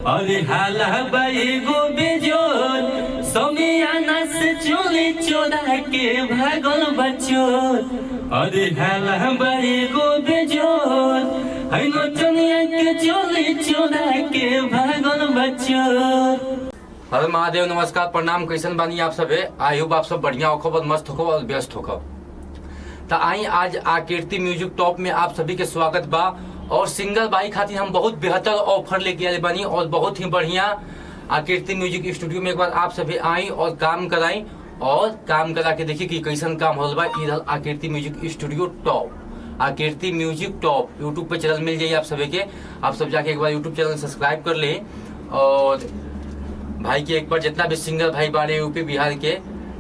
अरे हाला बाई गो बेजोर समियाना से चोली चोरा के भागल बचोर। अरे हाला बाई गो बेजोर है नचनिया के चोली चोरा के भागल बचोर। हर महादेव, नमस्कार, प्रणाम। कैसन बानी आप सबे? आई होप आप सब बढ़िया होखो, बहुत मस्त होखो और व्यस्त होखो। तो आई आज आकृति म्यूजिक टॉप में आप सभी के स्वागत बा। और सिंगल भाई खातिर हम बहुत बेहतर ऑफर लेके आए बानी और बहुत ही बढ़िया आकृति म्यूजिक स्टूडियो में एक बार आप सभी आई और काम कराई और काम करा के देखिए कि कैसन काम होल बा। इधर आकृति म्यूजिक स्टूडियो टॉप, आकृति म्यूजिक टॉप यूट्यूब पे चैनल मिल जाइए आप सभी के। आप सब जाके एक बार यूट्यूब चैनल सब्सक्राइब कर ले और भाई के एक बार जितना भी सिंगर भाई बारे यूपी बिहार के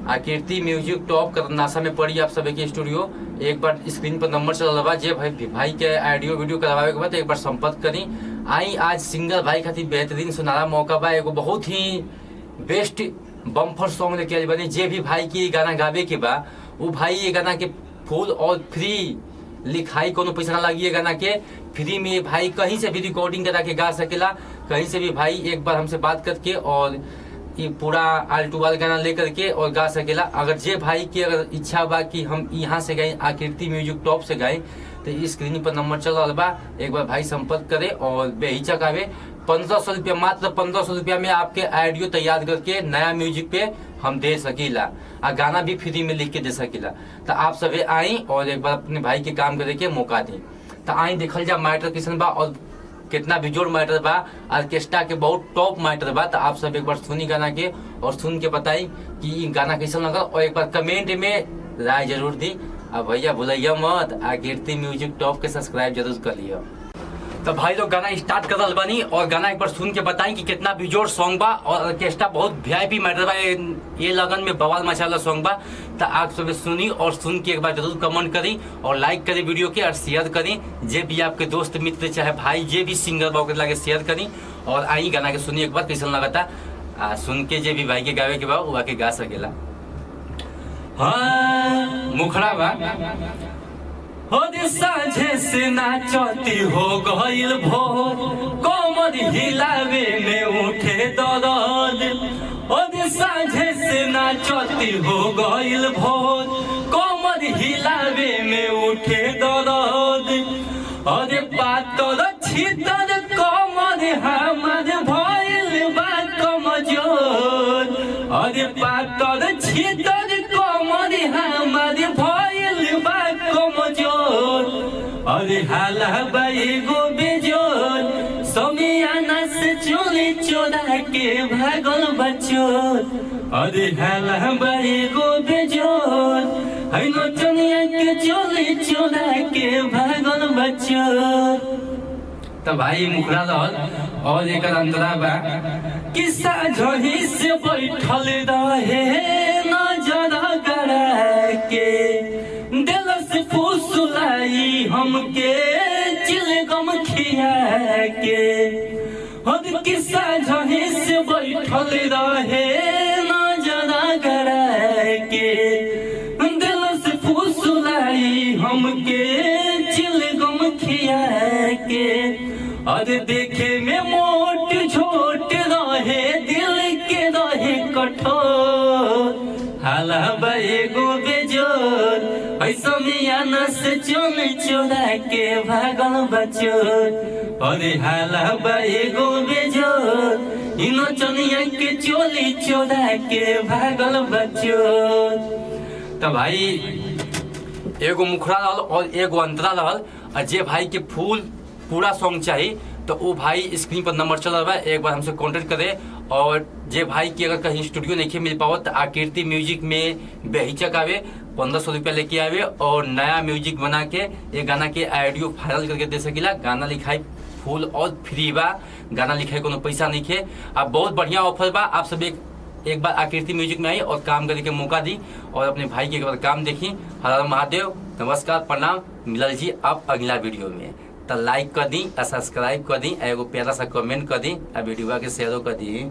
आकृति म्यूजिक टॉप करनासा में पड़ी आप सभी के स्टूडियो। एक बार स्क्रीन पर नंबर चल रहा जे भाई के ऑडियो वीडियो करवावे के बाद एक बार संपर्क करी। आई आज सिंगर भाई खातिर बेहतरीन सुनारा मौका बा। एगो बहुत ही बेस्ट बम्फर सॉन्ग लेके आइल बानी। जे भी भाई के गाना गावे के बा वो भाई ये गाना के फुल और फ्री लिखाई, कोनो पैसा ना लगी। ये गाना के फ्री में भाई कहीं से भी रिकॉर्डिंग करा के गा सकेला। कहीं से भी भाई एक बार हमसे बात करके और ये पूरा आल्टू वाला गाना लेकर के और गा सकेला। अगर जे भाई की अगर इच्छा बा कि हम यहाँ से गाए आकृति म्यूजिक टॉप से गाए तो स्क्रीन पर नंबर चल रहा बा, एक बार भाई संपर्क करे और बेहिचक आवे। 1500 रुपया, मात्र 1500 रुपया में आपके ऑडियो तैयार करके नया म्यूजिक पे हम दे सकीला और गाना भी फ्री में लिख के दे सकीला। तो आप सभी आई और एक बार अपने भाई के काम करे के मौका दी। तो आई देखल जा मैटर किसन बा और कितना भी जोर मैटर बा। ऑर्केस्ट्रा के बहुत टॉप मैटर बा। तो आप सब एक बार सुनी गाना के और सुन के बताई कि गाना कैसा लगा और एक बार कमेंट में राय जरूर दी। अब भैया भूलिए मत आकृति म्यूजिक टॉप के सब्सक्राइब जरूर कर लियो। तो भाई लोग गाना स्टार्ट कर रहा बानी और गाना एक बार सुन के बताई कि कितना बिजोड़ सॉन्ग बा और ऑर्केस्ट्रा बहुत वीआईपी मैटर बा। ये लगन में बवाल मचाला सॉन्ग बा। तो आप सब सुनी और सुन के एक बार जरूर कमेंट करी और लाइक करी वीडियो के और शेयर करी। जे भी आपके दोस्त मित्र चाहे भाई जे भी सिंगर बा लगे शेयर करी और आई गाना के सुनी एक बार कैसा लगता। सुन के जे भी भाई के गावे के बा वो आके गा सकेला। हाँ मुखड़ा बा हो साझे से नाचती हो गईल भोर, कमर हिलावे में उठे दर्द। हो साझे से नाचती हो गईल भोर, कमर हिलावे में उठे दर्द। अरे पातर छितर कमर हमर भइल बा कमजोर। अरे पातर छितर कमर हमर भइल बा कमजोर। अरे हाला बाई गो बेजोर समियाना से चोली चोरा के भागल बचोर। अरे हाला बाई गो बेजोर है नचनिया के चोली चोरा के भागल बचोर। तो भाई मुखड़ा रहल और एक अंतरा बा किस्सा झही से बैठल रहे नजर गड़ा के। दिलस फुसलाई हमके चिलगम खिया के। हद किस्सा झही से बैठल रहे नजर गड़ा के। दिलस फुसलाई हमके चिलगम खिया के। अरे देखे में मोट छोट रहे दिल के रहे कठोर। हाला बाई गो बेजोर ऐसा मियाना से चोली चोरा के भागल बचोर। अरे हाला बाई गो बेजोर इन चनिया के चोली चोरा के भागल बचोर। तो भाई एगो मुखड़ा रहल और एगो अंतरा रहल। और जे भाई के फूल पूरा सॉन्ग चाहिए तो वो भाई स्क्रीन पर नंबर चल रहा है, एक बार हमसे कांटेक्ट करे। और जे भाई की अगर कहीं स्टूडियो नहीं मिल पाओ तो आकृति म्यूजिक में बेहिचक आवे, 1500 रुपया लेके आवे और नया म्यूजिक बना के ये गाना के ऑडियो वायरल करके दे सकेला। गाना लिखाई फुल और फ्री बा, गाना लिखाई कोनो पैसा नहीं खे। अब बहुत बढ़िया ऑफर बा। आप सब एक बार आकृति म्यूजिक में आई और काम करने के मौका दी और अपने भाई के एक बार काम देखी। हर महादेव, नमस्कार, प्रणाम। मिलल जी अब अगला वीडियो में। तो लाइक कर दी, सब्सक्राइब कर दी, एगो प्यारा सा कमेंट कर दी और वीडियो के शेयर कर दी।